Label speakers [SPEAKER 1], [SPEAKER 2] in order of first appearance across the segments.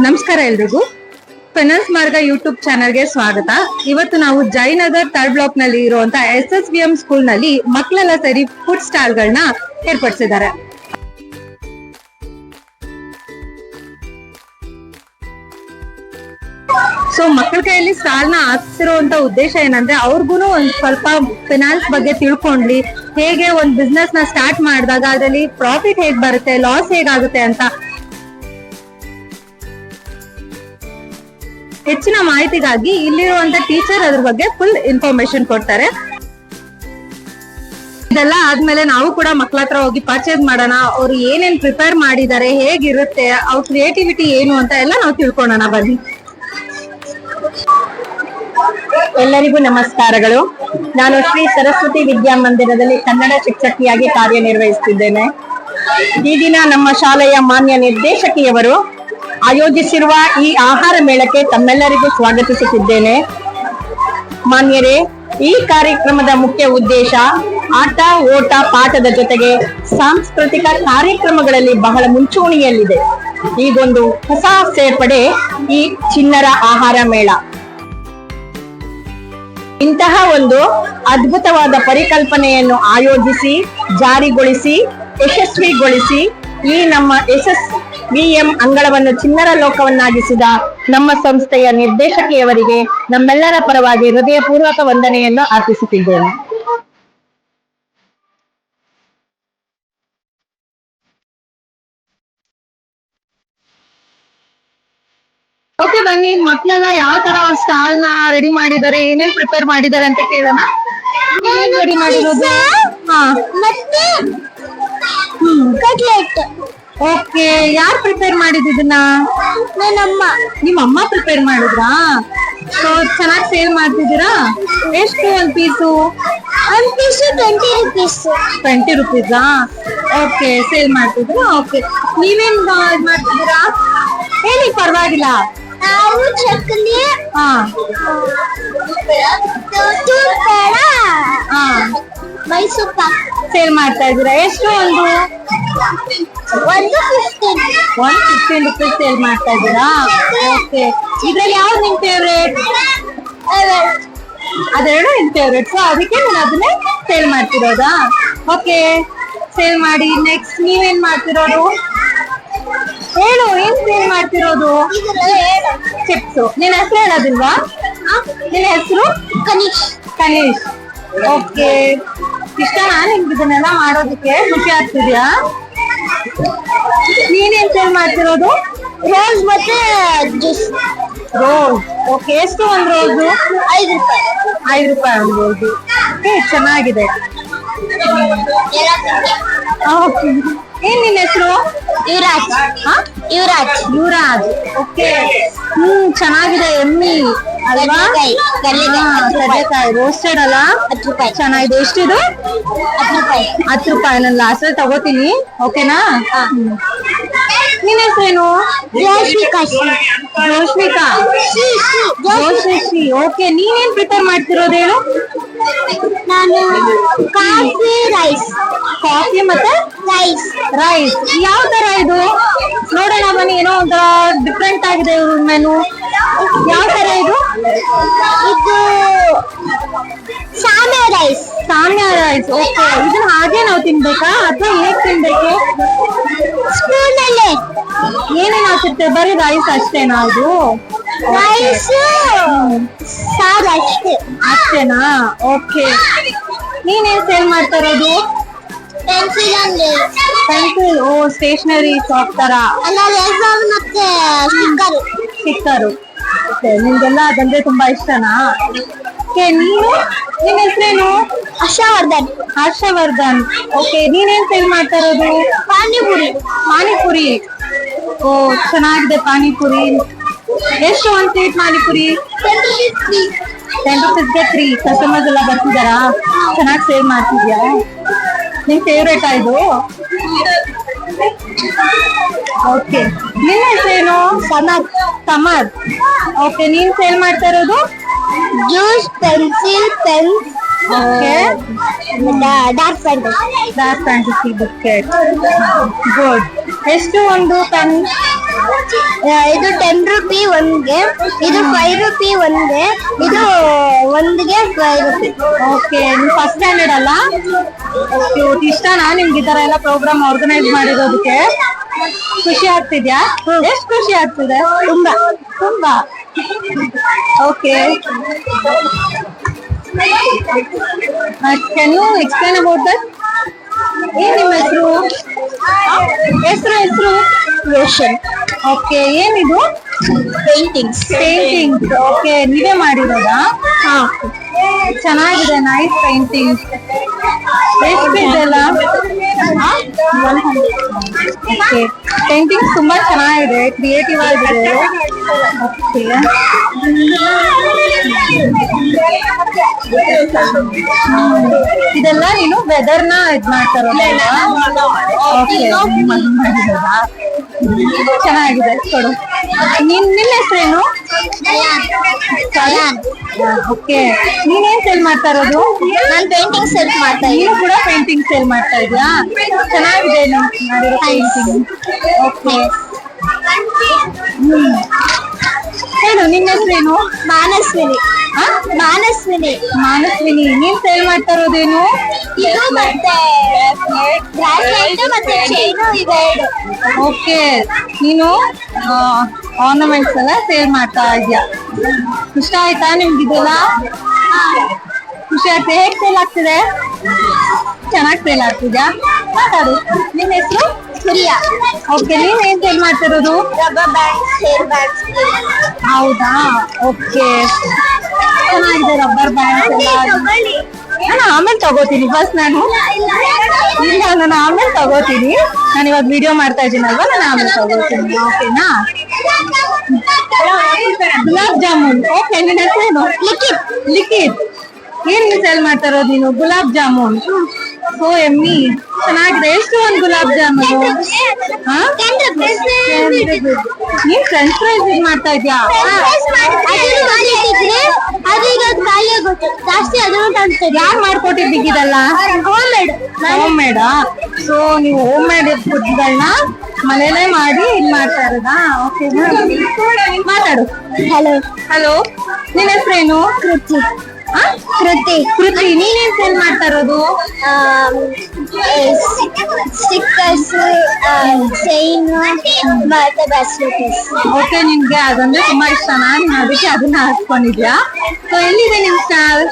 [SPEAKER 1] ನಮಸ್ಕಾರ ಎಲ್ರಿಗೂ. ಫೈನಾನ್ಸ್ ಮಾರ್ಗ ಯೂಟ್ಯೂಬ್ ಚಾನಲ್ಗೆ ಸ್ವಾಗತ. ಇವತ್ತು ನಾವು ಜಯನಗರ್ ಥರ್ಡ್ ಬ್ಲಾಕ್ ನಲ್ಲಿ ಇರುವಂತ SSVM ಸ್ಕೂಲ್ ನಲ್ಲಿ ಮಕ್ಕಳೆಲ್ಲ ಸೇರಿ ಫುಡ್ ಸ್ಟಾಲ್ ಗಳನ್ನ ಏರ್ಪಡಿಸಿದ್ದಾರೆ. ಸೊ ಮಕ್ಕಳ ಕೈಯಲ್ಲಿ ಸ್ಟಾಲ್ ನ ಹಾಕ್ತಿರುವಂತ ಉದ್ದೇಶ ಏನಂದ್ರೆ ಅವ್ರಿಗೂ ಒಂದ್ ಸ್ವಲ್ಪ ಫಿನಾನ್ಸ್ ಬಗ್ಗೆ ತಿಳ್ಕೊಂಡ್ಲಿ, ಹೇಗೆ ಒಂದ್ ಬಿಸ್ನೆಸ್ ನ ಸ್ಟಾರ್ಟ್ ಮಾಡಿದಾಗ ಅದರಲ್ಲಿ ಪ್ರಾಫಿಟ್ ಹೇಗ್ ಬರುತ್ತೆ, ಲಾಸ್ ಹೇಗಾಗುತ್ತೆ ಅಂತ ಹೆಚ್ಚಿನ ಮಾಹಿತಿಗಾಗಿ ಇಲ್ಲಿರುವಂತ ಟೀಚರ್ ಅದ್ರ ಬಗ್ಗೆ ಫುಲ್ ಇನ್ಫಾರ್ಮೇಶನ್ ಕೊಡ್ತಾರೆ. ಇದೆಲ್ಲ ಆದ್ಮೇಲೆ ನಾವು ಕೂಡ ಮಕ್ಳ ಹತ್ರ ಹೋಗಿ ಪರ್ಚೇಸ್ ಮಾಡೋಣ, ಅವ್ರು ಏನೇನ್ ಪ್ರಿಪೇರ್ ಮಾಡಿದ್ದಾರೆ, ಹೇಗಿರುತ್ತೆ, ಅವ್ರ ಕ್ರಿಯೇಟಿವಿಟಿ ಏನು ಅಂತ ಎಲ್ಲ ನಾವು ತಿಳ್ಕೊಳ್ಳೋಣ ಬನ್ನಿ.
[SPEAKER 2] ಎಲ್ಲರಿಗೂ ನಮಸ್ಕಾರಗಳು. ನಾನು ಶ್ರೀ ಸರಸ್ವತಿ ವಿದ್ಯಾಮಂದಿರದಲ್ಲಿ ಕನ್ನಡ ಶಿಕ್ಷಕಿಯಾಗಿ ಕಾರ್ಯನಿರ್ವಹಿಸುತ್ತಿದ್ದೇನೆ. ಈ ದಿನ ನಮ್ಮ ಶಾಲೆಯ ಮಾನ್ಯ ನಿರ್ದೇಶಕಿಯವರು ಆಯೋಜಿಸಿರುವ ಈ ಆಹಾರ ಮೇಳಕ್ಕೆ ತಮ್ಮೆಲ್ಲರಿಗೂ ಸ್ವಾಗತಿಸುತ್ತಿದ್ದೇನೆ. ಮಾನ್ಯರೇ, ಈ ಕಾರ್ಯಕ್ರಮದ ಮುಖ್ಯ ಉದ್ದೇಶ ಆಟ, ಓಟ, ಪಾಠದ ಜೊತೆಗೆ ಸಾಂಸ್ಕೃತಿಕ ಕಾರ್ಯಕ್ರಮಗಳಲ್ಲಿ ಬಹಳ ಮುಂಚೂಣಿಯಲ್ಲಿದೆ. ಈಗೊಂದು ಹೊಸ ಸೇರ್ಪಡೆ ಈ ಚಿಣ್ಣರ ಆಹಾರ ಮೇಳ. ಇಂತಹ ಒಂದು ಅದ್ಭುತವಾದ ಪರಿಕಲ್ಪನೆಯನ್ನು ಆಯೋಜಿಸಿ, ಜಾರಿಗೊಳಿಸಿ, ಯಶಸ್ವಿಗೊಳಿಸಿ ಈ ನಮ್ಮ SSVM ಅಂಗಳವನ್ನು ಚಿಣ್ಣರ ಲೋಕವನ್ನಾಗಿಸಿದ ನಮ್ಮ ಸಂಸ್ಥೆಯ ನಿರ್ದೇಶಕಿಯವರಿಗೆ ನಮ್ಮೆಲ್ಲರ ಪರವಾಗಿ ಹೃದಯಪೂರ್ವಕ ವಂದನೆಯನ್ನು ಅರ್ಪಿಸುತ್ತಿದ್ದೇನೆ.
[SPEAKER 1] ಓಕೆ, ಬನ್ನಿ ಮಕ್ಕಳೆಲ್ಲ ಯಾವ ತರ ಸ್ಟಾಲ್ ನ ರೆಡಿ ಮಾಡಿದ್ದಾರೆ, ಏನೇನ್ ಪ್ರಿಪೇರ್ ಮಾಡಿದ್ದಾರೆ ಅಂತ ಕೇಳೋಣ. ರೆಡಿ ಮಾಡಿರೋದು ಓಕೆ, ಯಾರು ಪ್ರಿಪೇರ್ ಮಾಡಿದ್ದನ್ನ?
[SPEAKER 3] ನನ್ನಮ್ಮ.
[SPEAKER 1] ನಿಮ್ಮ ಅಮ್ಮ ಪ್ರಿಪೇರ್ ಮಾಡಿದ್ರಾ? ಸೊ ಚೆನ್ನಾಗಿ ಸೇಲ್ ಮಾಡ್ತಿದ್ದೀರಾ? ಎಷ್ಟು ಒಂದ್ ಪೀಸು?
[SPEAKER 3] ಒಂದ್ piece 20 rupees.
[SPEAKER 1] 20 rupees. Okay, sale ಮಾಡ್ತಿದ್ರಾ? ಓಕೆ, ನೀವೇನ್ ಮಾಡ್ತಿದ್ದೀರಾ ಹೇಳಿ, ಪರವಾಗಿಲ್ಲ.
[SPEAKER 3] ನಾವು ಚಕ್ಕಲಿ, ಮೈಸೂರು ಪಾಕ್
[SPEAKER 1] ಸೇಲ್ ಮಾಡ್ತಾ ಇದ್ದೀರಾ? ಎಷ್ಟು? ಒಂದು 15 rupees ಸೇಲ್ ಮಾಡ್ತಾ ಇದ್ದೀರಾ? ಓಕೆ, ಇದ್ರಲ್ಲಿ ಯಾವ್ದು ನಿಮ್ ಫೇವ್ರೇಟ್? ಅದೆರಡು ನಿಮ್ ಫೇವ್ರೇಟ್, ಸೊ ಅದಕ್ಕೆ ನಾನು ಅದನ್ನೇ ಸೇಲ್ ಮಾಡ್ತಿರೋದಾ? ಓಕೆ, ಸೇಲ್ ಮಾಡಿ. ನೆಕ್ಸ್ಟ್ ನೀವೇನ್ ಮಾಡ್ತಿರೋದು? ಹೇಳು, ಏನ್ ಸೇಲ್ ಮಾಡ್ತಿರೋದು? ಚಿಪ್ಸ್. ನಿನ್ನ ಹೆಸರು ಹೇಳೋದಿಲ್ವಾ? ನಿನ್ನ ಹೆಸರು?
[SPEAKER 3] ಕನೀಶ್.
[SPEAKER 1] ಕನೀಶ್. ಓಕೆ, ಇಷ್ಟನಾ ನಿಮ್ಗೆ ಇದನ್ನೆಲ್ಲ ಮಾಡೋದಕ್ಕೆ? ಖುಷಿ ಆಗ್ತಿದ್ಯಾ? ನೀನೇನ್ ಸೇಲ್ ಮಾಡ್ತಿರೋದು?
[SPEAKER 3] ರೋಸ್ ಮತ್ತೆ ಜ್ಯೂಸ್.
[SPEAKER 1] ರೋಸ್. ಓಕೆ, ಎಷ್ಟು ಒಂದ್ ರೋಸು?
[SPEAKER 3] 5 ರೂಪಾಯಿ.
[SPEAKER 1] 5 ರೂಪಾಯಿ ಒಂದು ರೋಸು. ಚೆನ್ನಾಗಿದೆ. ಓಕೆ, ಏನ್ ನಿನ್ನ ಹೆಸರು?
[SPEAKER 3] ಯುವರಾಜ್.
[SPEAKER 1] ಯುವರಾಜ್. ಓಕೆ, ಚೆನ್ನಾಗಿದೆ. ಎಮ್ಮಿ ಅಲ್ವಾ? ಕಡಲೆಕಾಯಿ ರೋಸ್ಟೆಡ್ ಅಲ್ಲ?
[SPEAKER 3] 10 ರೂಪಾಯಿ.
[SPEAKER 1] ಚೆನ್ನಾಗಿದೆ. ಎಷ್ಟಿದು?
[SPEAKER 3] 10 ರೂಪಾಯಿ.
[SPEAKER 1] 10 ರೂಪಾಯಿ. ನಾನು ಲಾಸ್ಟ್ ಅಲ್ಲಿ ತಗೋತೀನಿ. ಓಕೆನಾ? ನಿನ್ನ ಹೆಸರೇನು?
[SPEAKER 3] ಜೋಶ್ವಿಕಾ.
[SPEAKER 1] ಜೋಶ್ರೀ. ಓಕೆ, ನೀನೇನ್ ಪ್ರಿಪೇರ್ ಮಾಡ್ತಿರೋದು ಹೇಳು?
[SPEAKER 3] ನಾನು ಕಾಫಿ ರೈಸ್.
[SPEAKER 1] ಕಾಫಿ ಮತ್ತೆ ರೈಸ್. ಯಾವ ತರ ಇದು? ನೋಡೋಣ ಬನ್ನಿ. ಏನೋ ಒಂಥರ ಡಿಫ್ರೆಂಟ್ ಆಗಿದೆ ಮೆನು. ಯಾವ ತರ ಇದು?
[SPEAKER 3] ಇದು ಸಾಮ್ಯ ರೈಸ್.
[SPEAKER 1] ಓಕೆ, ಇದನ್ನ ಹಾಗೆ ನಾವು ತಿನ್ಬೇಕಾ ಅಥವಾ ಹೇಗ್ ತಿನ್ಬೇಕು?
[SPEAKER 3] ಸ್ಪೂನ್ ಅಲ್ಲೇ.
[SPEAKER 1] ಏನೇನ್ ಹಾಕುತ್ತೆ? ಬರೀ ರೈಸ್ ಅಷ್ಟೇನಾ ಅದು?
[SPEAKER 3] ರೈಸ್ ಸಾರು ಅಷ್ಟೇ.
[SPEAKER 1] ಅಷ್ಟೇನಾ? ಓಕೆ, ನೀನೇನ್ ಸೇಲ್ ಮಾಡ್ತಾ ಇರೋದು? ಪೆನ್ಸಿಲ್. ಓ, ಸ್ಟೇಷನರಿ ಶಾಪ್ ತರ.
[SPEAKER 3] ಮತ್ತೆ
[SPEAKER 1] ಸ್ಟಿಕ್ಕರು. ನಿಮ್ಗೆಲ್ಲ ಅದಂದ್ರೆ ತುಂಬಾ ಇಷ್ಟನಾ? ಓಕೆ, ನಿನ್ ಹೆಸರೇನು? ಹರ್ಷವರ್ಧನ್. ಓಕೆ, ನೀನೇನ್ ಸೇಲ್ ಮಾಡ್ತಾ ಇರೋದು? ಪಾನಿಪುರಿ. ಓ, ಚೆನ್ನಾಗಿದೆ ಪಾನಿಪುರಿ. ಎಷ್ಟು ಒಂದ್ ಪ್ಲೇಟ್ ಪಾನಿಪುರಿ? 10 rupees 3. ಕಸ್ಟಮರ್ಸ್ ಎಲ್ಲ ಬರ್ತಿದಾರಾ? ಚೆನ್ನಾಗಿ ಸೇಲ್ ಮಾಡ್ತಿದ್ಯಾ? ನಿನ್ ಫೇವ್ರೇಟ್ ಇದು? ಓಕೆ, ನಿನ್ನ ಹೆಸರೇನು? ಸಮದ್. ಓಕೆ, ನೀನ್ ಸೇಲ್ ಮಾಡ್ತಾ ಇರೋದು?
[SPEAKER 3] Juice, pencil, pen,
[SPEAKER 1] okay,
[SPEAKER 3] dark fantasy
[SPEAKER 1] biscuit. Good. ಎಷ್ಟು ಒಂದು ಪೆನ್?
[SPEAKER 3] ಇದು 10 ರೂಪಿ ಒಂದ್ಗೆ, ಇದು 5 ರೂಪಿ ಒಂದ್ಗೆ, ಇದು ಒಂದ್ಗೆ 5 ರೂಪಿ.
[SPEAKER 1] ಓಕೆ, ನೀವು ಫಸ್ಟ್ ಸ್ಟ್ಯಾಂಡರ್ಡ್ ಅಲ್ಲ? ಕ್ಯೂಟ್. ಇಷ್ಟನಾ ನಿಮ್ಗೆ ಈ ತರ ಎಲ್ಲ ಪ್ರೋಗ್ರಾಮ್ ಆರ್ಗನೈಸ್ ಮಾಡಿರೋದಕ್ಕೆ? ಖುಷಿ ಆಗ್ತಿದ್ಯಾ? ಎಷ್ಟು ಖುಷಿ ಆಗ್ತಿದೆ?
[SPEAKER 3] ತುಂಬಾ
[SPEAKER 1] ತುಂಬಾ. Okay, can you explain about that? ಏನ್ ನಿಮ್ಮ ಹೆಸರು? ಹೆಸರು
[SPEAKER 3] ರೋಷನ್.
[SPEAKER 1] ಓಕೆ, ಏನಿದು?
[SPEAKER 3] ಪೇಂಟಿಂಗ್ಸ್.
[SPEAKER 1] ಪೇಂಟಿಂಗ್ಸ್. ಓಕೆ, ನೀವೇ ಮಾಡಿರೋದಾ?
[SPEAKER 3] ಹಾ,
[SPEAKER 1] ಚೆನ್ನಾಗಿದೆ, ನೈಸ್ ಪೇಂಟಿಂಗ್ಸ್. ಎಷ್ಟು ಇದೆಲ್ಲ? ಓಕೆ, ಪೇಂಟಿಂಗ್ಸ್ ತುಂಬಾ ಚೆನ್ನಾಗಿದೆ, ಕ್ರಿಯೇಟಿವ್ ಆಗಿದೆ. ಓಕೆ, ಇದೆಲ್ಲ ನೀನು ವೆದರ್ ನ ಇದ್ ಮಾಡ್ತಾರಲ್ಲ? ಓಕೆ, ಚೆನ್ನಾಗಿದೆ, ಕೊಡು. ನಿನ್ನ ಹೆಸರೇನು? ಓಕೆ, ನೀನೇನ್ ಸೇಲ್ ಮಾಡ್ತಾ ಇರೋದು?
[SPEAKER 3] ನಾನ್ ಪೇಂಟಿಂಗ್ ಸೆಟ್ ಮಾಡ್ತಾ
[SPEAKER 1] ನೀನು ಕೂಡ ಪೇಂಟಿಂಗ್ ಸೇಲ್ ಮಾಡ್ತಾ ಇದ್ಯಾ? ಚೆನ್ನಾಗಿದೆ ನೀನು ಮಾಡಿರೋ ಪೇಂಟಿಂಗ್. ಓಕೆ, ಹೇಳು, ನಿನ್ನ ಹೆಸರೇನು?
[SPEAKER 3] ಮಾನಸ್ವಿನಿ.
[SPEAKER 1] ಆ?
[SPEAKER 3] ಮಾನಸ್ವಿನಿ.
[SPEAKER 1] ಮಾನಸ್ವಿನಿ, ನೀನ್ ಸೇಲ್ ಮಾಡ್ತಾ ಇರೋದೇನು?
[SPEAKER 3] ಇದು ಮತ್ತೆ ಬ್ರಾಸ್ಲೆಟ್ ಮತ್ತೆ ಚೈನು ಇವೆರಡು.
[SPEAKER 1] ಓಕೆ, ನೀನು ಆರ್ನಮೆಂಟ್ಸ್ ಎಲ್ಲ ಸೇಲ್ ಮಾಡ್ತಾ ಇದ್ಯಾ? ಇಷ್ಟ ಆಯ್ತಾ ನಿಮ್ಗಿದೆಲ್ಲ? ಖುಷಿ ಆಗ್ತದೆ? ಹೇಗ್ ಸೇಲ್ ಆಗ್ತಿದೆ? ಚೆನ್ನಾಗಿ ಸೇಲ್ ಆಗ್ತಿದ್ಯಾ? ಮಾತಾಡು. ನಿನ್ನ ಹೆಸರು?
[SPEAKER 3] ಪ್ರಿಯಾ.
[SPEAKER 1] ಓಕೆ, ನೀನ್ ಏನ್ ಸೇಲ್ ಮಾಡ್ತಿರೋದು?
[SPEAKER 3] Rubber bands, hair bands.
[SPEAKER 1] ಹೌದಾ? ಓಕೆ, ಚೆನ್ನಾಗಿದೆ ರಬ್ಬರ್ ಬ್ಯಾಂಡ್ಸ್ ಎಲ್ಲ. ನಾನು ಆಮೇಲೆ ತಗೋತೀನಿ, ಫಸ್ಟ್ ನಾನು ಆಮೇಲೆ ತಗೋತೀನಿ. ನಾನು ಇವಾಗ ವಿಡಿಯೋ ಮಾಡ್ತಾ ಇದ್ದೀನಲ್ವಾ, ನಾನು ಆಮೇಲೆ ತಗೋತೀನಿ. ಓಕೆನಾ? ಗುಲಾಬ್ ಜಾಮೂನ್. ಓಕೆ, ನಿನ್ನ ಹೆಸರೇನು?
[SPEAKER 3] ಲಿಖಿತ್.
[SPEAKER 1] ಲಿಖಿತ್, ಏನ್ ಸೇಲ್ ಮಾಡ್ತಾ ಇರೋದು ನೀನು? ಗುಲಾಬ್ ಜಾಮೂನ್. ಸೋ ಎಮ್ಮಿ, ಚೆನ್ನಾಗಿದೆ. ಎಷ್ಟು ಒಂದು ಗುಲಾಬ್ ಜಾಮೂನು? ನೀನ್ ಫ್ರೆಂಚ್ ಫ್ರೈಸ್ ಇದ್ ಮಾಡ್ತಾ ಇದ್ಯಾ?
[SPEAKER 3] ಜಾಸ್ತಿ ಅದನ್ನು ತಂದ್ತೇವೆ.
[SPEAKER 1] ಯಾರು ಮಾಡ್ಕೊಟ್ಟಿದ್ದೀಗಿದಲ್ಲ? ಹೋಮ್ ಮೇಡಾ? ಸೊ ನೀವು ಹೋಮ್ ಮೇಡ್ ಫುಡ್ಗಳನ್ನ ಮನೇಲೆ ಮಾಡಿ ಇದ್ ಮಾಡ್ತಾ ಇರೋದಾ? ಓಕೆ, ಮಾತಾಡು.
[SPEAKER 3] ಹಲೋ.
[SPEAKER 1] ಹಲೋ, ನಿನ್ನ ಹೆಸರೇನು?
[SPEAKER 3] ಕೃತಿ.
[SPEAKER 1] ಕೃತಿ. ಕೃತಿ, ನೀನೇನ್ ಸೇಲ್ ಮಾಡ್ತಾ ಇರೋದು?
[SPEAKER 3] ಸ್ಟಿಕ್ಕರ್ಸ್, ಚೈನ್ ಮತ್ತೆ ಬ್ಯಾಸ್ಲೆಟ್ಸ್.
[SPEAKER 1] ಓಕೆ, ನಿನ್ಗೆ ಅದಂದ್ರೆ ತುಂಬಾ ಇಷ್ಟನಾ? ನೀನ್ ಅದಕ್ಕೆ ಅದನ್ನ ಹಾಕ್ಕೊಂಡಿದ್ಯಾ? ಸೊ ಎಲ್ಲಿದೆ ನಿಮ್ ಸ್ಟಾಲ್?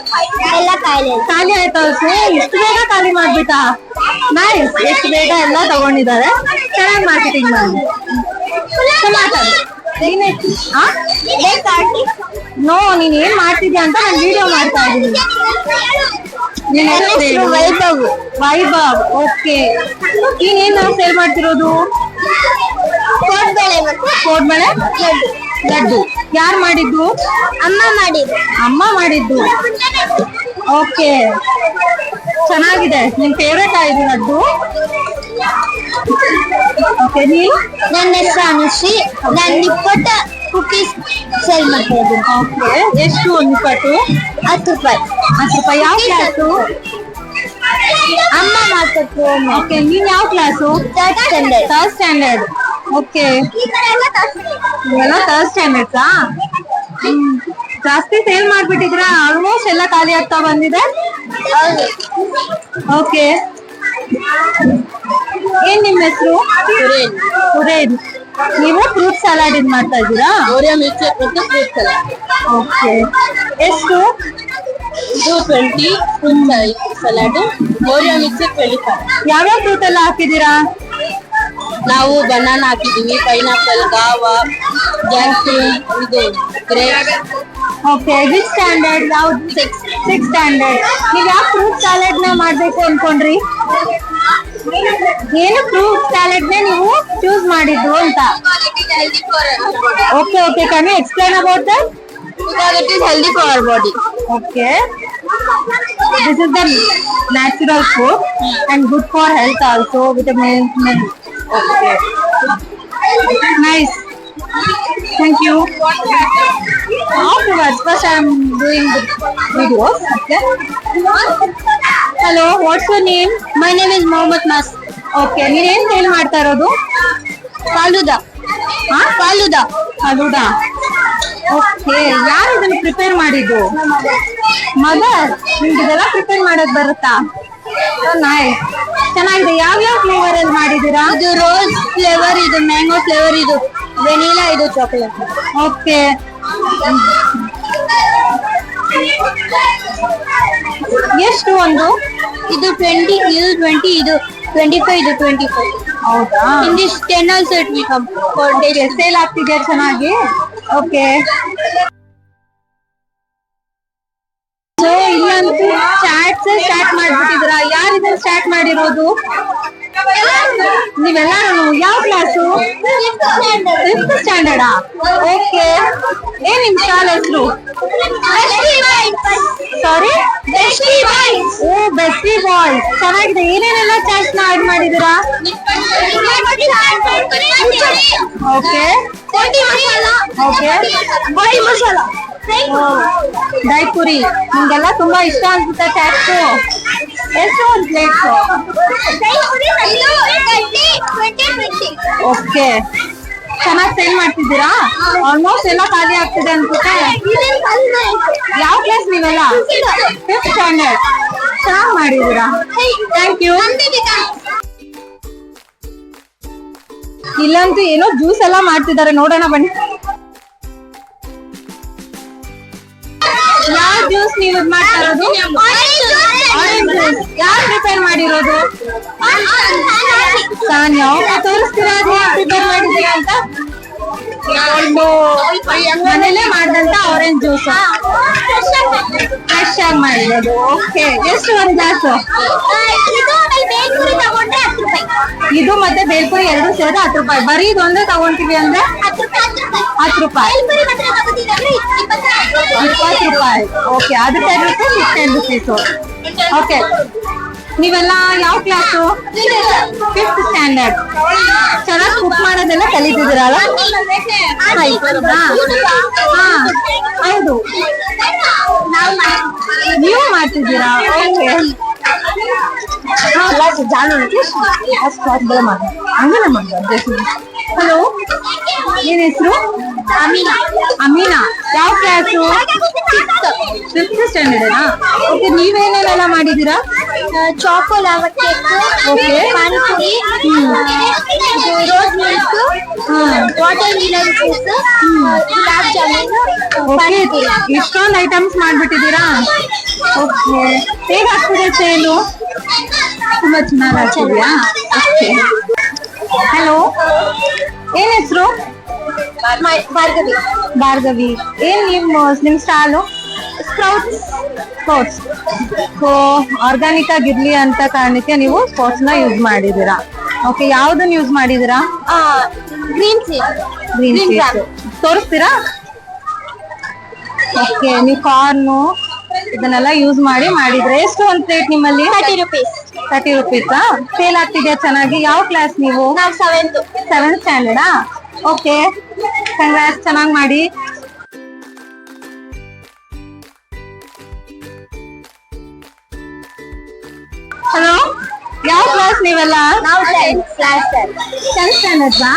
[SPEAKER 3] ಎಲ್ಲ ಕಾಯಿಲೆ.
[SPEAKER 1] ಖಾಲಿ ಆಯ್ತಾ? ಸೊ ಇಷ್ಟು ಬೇಗ ಖಾಲಿ ಮಾಡ್ಬಿಟ್ಟಾ? ನೈಸ್, ಎಷ್ಟು ಬೇಗ ಎಲ್ಲ ತಗೊಂಡಿದ್ದಾರೆ. ಚೆನ್ನಾಗಿ ಮಾರ್ಕೆಟಿಂಗ್ ಮಾಡಿ. ಮಾತಾಡು. ನೋ, ನೀನ್ ಏನ್ ಮಾಡ್ತಿದ್ಯಾ ಅಂತ ನಾನು ವಿಡಿಯೋ ಮಾಡ್ತಾ ಇದ್ದೀನಿ. ನಿನ್ನ ಹೆಸರು?
[SPEAKER 3] ವೈಭವ್.
[SPEAKER 1] ವೈಭವ್. ಓಕೆ, ನೀನೇನು ಸೇಲ್ ಮಾಡ್ತಿರೋದು?
[SPEAKER 3] ಕೋಡ್ಬೇಳೆ ಮತ್ತೆ
[SPEAKER 1] ಕೋಡ್ಬಳೆ ಲಡ್ಡು. ಯಾರು ಮಾಡಿದ್ದು?
[SPEAKER 3] ಅಮ್ಮ ಮಾಡಿದ್ರು.
[SPEAKER 1] ಅಮ್ಮ ಮಾಡಿದ್ದು. ಓಕೆ, ಚೆನ್ನಾಗಿದೆ. ನಿನ್ ಫೇವ್ರೇಟ್ ಆಯ್ತು ಲಡ್ಡು? ಓಕೆ, ನೀನು?
[SPEAKER 3] ನನ್ನ ಹೆಸರು ಅನುಶ್ರೀ. ನಾನು ನಿಪ್ಪಟ್ಟು ಕುಕೀಸ್ ಸೇಲ್ ಮಾಡ್ತಾ ಇದ್ದೀನಿ.
[SPEAKER 1] ಓಕೆ, ಎಷ್ಟು ಒಂದು ನಿಪ್ಪಟ್ಟು?
[SPEAKER 3] 10 ರೂಪಾಯಿ.
[SPEAKER 1] 10 ರೂಪಾಯಿ. ಯಾವ ಕ್ಲಾಸು?
[SPEAKER 3] ಅಮ್ಮ ಮಾಡ್ಕೊಟ್ರು.
[SPEAKER 1] ಓಕೆ, ನೀನ್ ಯಾವ class?
[SPEAKER 3] Third standard.
[SPEAKER 1] Third standard. Okay, ಇವೆಲ್ಲ ಥರ್ಡ್ ಸ್ಟ್ಯಾಂಡರ್ಡ್ಸಾ? ಜಾಸ್ತಿ ಸೇಲ್ ಮಾಡ್ಬಿಟ್ಟಿದ್ರ? ಆಲ್ಮೋಸ್ಟ್ ಎಲ್ಲ ಖಾಲಿ ಆಗ್ತಾ ಬಂದಿದೆ. ಓಕೆ, ಏನ್ ನಿಮ್ ಹೆಸರು? ಸುರೇನ್. ನೀವು ಫ್ರೂಟ್ ಸಲಾಡ್ ಇದ್ ಮಾಡ್ತಾ ಇದ್ದೀರಾ?
[SPEAKER 3] Fruit salad.
[SPEAKER 1] ಓಕೆ, ಎಷ್ಟು?
[SPEAKER 3] ಇದು 20 ಫ್ರೂಟ್ ಸಲಾಡ್. Oreo mixer 25.
[SPEAKER 1] ಯಾವ್ಯಾವ ಫ್ರೂಟ್ ಎಲ್ಲ ಹಾಕಿದೀರಾ?
[SPEAKER 3] ನಾವು ಬನಾನಾ ಹಾಕಿದೀವಿ, ಪೈನಾಪಲ್, ಗಾವಾ, ಜಾಸ್ತಿ, ಇದು ಗ್ರೇಪ್ಸ್.
[SPEAKER 1] Okay, which standard? ಯಾವ್ದು? 6th standard. ನೀವ್ ಯಾವ ಫ್ರೂಟ್ ಸಲಾಡ್ ನ ಮಾಡ್ಬೇಕು ಅನ್ಕೊಂಡ್ರಿ? ಏನು ಫ್ರೂಟ್ ಸಲಾಡ್ ನೇ ನೀವು ಚೂಸ್ ಮಾಡಿದ್ದು ಅಂತ? Okay, okay, can you explain about that?
[SPEAKER 3] Because it is healthy for our body.
[SPEAKER 1] Okay, this is the natural food and good for health also, vitamins. Okay, nice. Thank you. Afterwards, first I am doing the videos. Okay. Hello, what's your name?
[SPEAKER 3] My name is Mohammed Nas.
[SPEAKER 1] Okay, ನೀನ್ ಏನ್ sale ಮಾಡ್ತಾ ಇರೋದು?
[SPEAKER 3] Faluda. Falooda.
[SPEAKER 1] Falooda. Okay, ಯಾರು ಇದನ್ನ prepare ಮಾಡಿದ್ದು? Mother. ನಿಮ್ಗೆ ಇದೆಲ್ಲ prepare ಮಾಡಕ್ ಬರುತ್ತಾ? ನೈಸ್, ಚೆನ್ನಾಗಿದೆ. ಯಾವ್ಯಾವ ಫ್ಲೇವರ್ ಅಲ್ಲಿ ಮಾಡಿದೀರಾ?
[SPEAKER 3] ಇದು ರೋಸ್ ಫ್ಲೇವರ್, ಇದು ಮ್ಯಾಂಗೋ ಫ್ಲೇವರ್, ಇದು ವೆನಿಲಾ, ಇದು ಚಾಕ್ಲೇಟ್.
[SPEAKER 1] ಓಕೆ, ಎಷ್ಟು ಒಂದು?
[SPEAKER 3] ಇದು 20, ಇದು 20, ಇದು 25, ಇದು 25.
[SPEAKER 1] ಹೌದಾ?
[SPEAKER 3] In this 10 also it will come.
[SPEAKER 1] Sale ಆಗ್ತಿದ್ಯಾ ಚೆನ್ನಾಗಿ? ಓಕೆ, ಸೊ ಇಲ್ಲಂತೂ ಚಾಟ್ಸ್ ಸ್ಟಾರ್ಟ್ ಮಾಡ್ಬಿಟ್ಟಿದ್ರ. ಯಾರು ಇದನ್ನ ಸ್ಟಾರ್ಟ್ ಮಾಡಿರೋದು? ನೀವೆಲ್ಲರೂ ಯಾವ ಕ್ಲಾಸು? 5th ಸ್ಟ್ಯಾಂಡರ್ಡಾ? ಓಕೆ, ಏನ್ ನಿಮ್ ಶಾಲೆ ಹೆಸರು? ಸಾರಿ, ಓ ಬೆಸ್ಟಿ ಬಾಯ್ಸ್. ಚೆನ್ನಾಗಿದೆ. ಏನೇನೆಲ್ಲ ಚಾಟ್ಸ್ ನ ಆಡ್ ಮಾಡಿದೀರಾ? Okay okay, dahi puri. ನಿಮ್ಗೆಲ್ಲ ತುಂಬಾ ಇಷ್ಟ ಅನ್ಸುತ್ತೆ ಚಾಟ್ಸ್. ಎಷ್ಟು ಒಂದ್ ಪ್ಲೇಟ್ಸ್? ಓಕೆ, ಚೆನ್ನಾಗಿ ಸೇಲ್ ಮಾಡ್ತಿದ್ದೀರಾ? ಆಲ್ಮೋಸ್ಟ್ ಎಲ್ಲ ಖಾಲಿ ಆಗ್ತಿದೆ ಅನ್ಸುತ್ತೆ. ಯಾವ ಕ್ಲಾಸ್ ನೀವೆಲ್ಲ? 5th standard. ಚೆನ್ನಾಗಿ ಮಾಡಿದೀರಾ, ಥ್ಯಾಂಕ್ ಯು. ಇಲ್ಲಂತೂ ಏನೋ ಜ್ಯೂಸ್ ಎಲ್ಲ ಮಾಡ್ತಿದ್ದಾರೆ, ನೋಡೋಣ ಬನ್ನಿ. ಯಾವ ಜ್ಯೂಸ್ ನೀವು ಇದ್ ಮಾಡ್ತಾ ಇರೋದು? Orange juice. ಯಾರು ಪ್ರಿಪೇರ್ ಮಾಡಿರೋದು? ಸಾನ್ಯಾ. ತೋರಿಸ್ತೀರಾ ಪ್ರಿಪೇರ್ ಮಾಡಿದ್ದೀರಾ ಅಂತ? ಮನೇಲೆ ಮಾಡಿದಂತ ಆರೆಂಜ್ ಜ್ಯೂಸ್ ಫ್ರೆಶ್ ಆಗಿ ಮಾಡಿರೋದು. ಓಕೆ, ಎಷ್ಟು ಒಂದ್ ಗ್ಲಾಸ್? ಇದು ಮತ್ತೆ ಬೇಲ್ಪುರಿ ಎರಡು ಸೇರಿದ್ರೆ 10 ರೂಪಾಯಿ. ಬರೀ ಇದು ಒಂದೇ ತಗೊಂತೀವಿ ಅಂದ್ರೆ 10 ರೂಪಾಯಿ. 20 ರೂಪಾಯಿ. ಓಕೆ, ಅದು 10 ರೂಪಾಯಿ, 10 ರುಪೀಸ್. ಓಕೆ, ನೀವೆಲ್ಲ ಯಾವ ಕ್ಲಾಸು? 5th standard. ಚೆನ್ನಾಗಿ ಕುಕ್ ಮಾಡೋದೆಲ್ಲ ಕಲಿತಿದ್ದೀರಲ್ಲ? ಹಾ, ಹೌದು, ನೀವು ಮಾಡ್ತಿದ್ದೀರಾ? ಓಕೆ, ಹಲೋ, ಏನ್ ಹೆಸರು?
[SPEAKER 3] ಅಮೀನಾ.
[SPEAKER 1] ಅಮೀನಾ. ಯಾವ ಕ್ಲಾಸು? 5th ಸ್ಟ್ಯಾಂಡರ್ಡಾ? ಓಕೆ, ನೀವೇನೇನೆಲ್ಲ ಮಾಡಿದೀರಾ?
[SPEAKER 3] Choco lava cake,
[SPEAKER 1] okay,
[SPEAKER 3] pani puri, rose milk, watermelon juice, gulab jamun,
[SPEAKER 1] okay, ಇಷ್ಟೊಂದು ಐಟಮ್ಸ್ ಮಾಡ್ಬಿಟ್ಟಿದ್ದೀರಾ? ಓಕೆ, ಹೇಗಾಗ್ತಿದೆ ಸೇಲು? ತುಂಬಾ ಚೆನ್ನಾಗಿ ಆಗ್ತಿದ್ಯಾ? ಓಕೆ, ಹಲೋ, ಏನ್ ಹೆಸರು?
[SPEAKER 3] ಭಾರ್ಗವಿ.
[SPEAKER 1] ಭಾರ್ಗವಿ. ಏನ್ ನಿಮ್ ಸ್ಟಾಲು? ಸ್ಪೋರ್ಟ್ಸ್. ಸೊ ಆರ್ಗಾನಿಕ್ ಆಗಿರ್ಲಿ ಅಂತ ಕಾರಣಕ್ಕೆ ನೀವು ಸ್ಪೋರ್ಟ್ಸ್ ನ ಯೂಸ್ ಮಾಡಿದೀರಾ. ಓಕೆ, ಯಾವ್ದನ್ನ ಯೂಸ್ ಮಾಡಿದೀರಾ?
[SPEAKER 3] Green
[SPEAKER 1] seeds. ತೋರಿಸ್ತೀರಾ? ಓಕೆ, ನೀವು ಕಾರ್ನು ಇದನ್ನೆಲ್ಲ ಯೂಸ್ ಮಾಡಿದ್ರೆ ಎಷ್ಟು ಒಂದ್ ಪ್ಲೇಟ್ ನಿಮ್ಮಲ್ಲಿ?
[SPEAKER 3] 30 rupees.
[SPEAKER 1] 30 ರುಪೀಸಾ? ಸೇಲ್ ಆಗ್ತಿದ್ಯಾ ಚೆನ್ನಾಗಿ? ಯಾವ ಕ್ಲಾಸ್ ನೀವು?
[SPEAKER 3] ನಾವು 7th.
[SPEAKER 1] 7th ಸ್ಟ್ಯಾಂಡರ್ಡಾ? ಓಕೆ, ಕಂಗ್ರಾಟ್ಸ್, ಚೆನ್ನಾಗಿ ಮಾಡಿ. ಹಲೋ, ಯಾವ ಕ್ಲಾಸ್ ನೀವೆಲ್ಲ?
[SPEAKER 3] ನಾವು 10th class.
[SPEAKER 1] 10th ಸ್ಟ್ಯಾಂಡರ್ಡ್ಸಾ?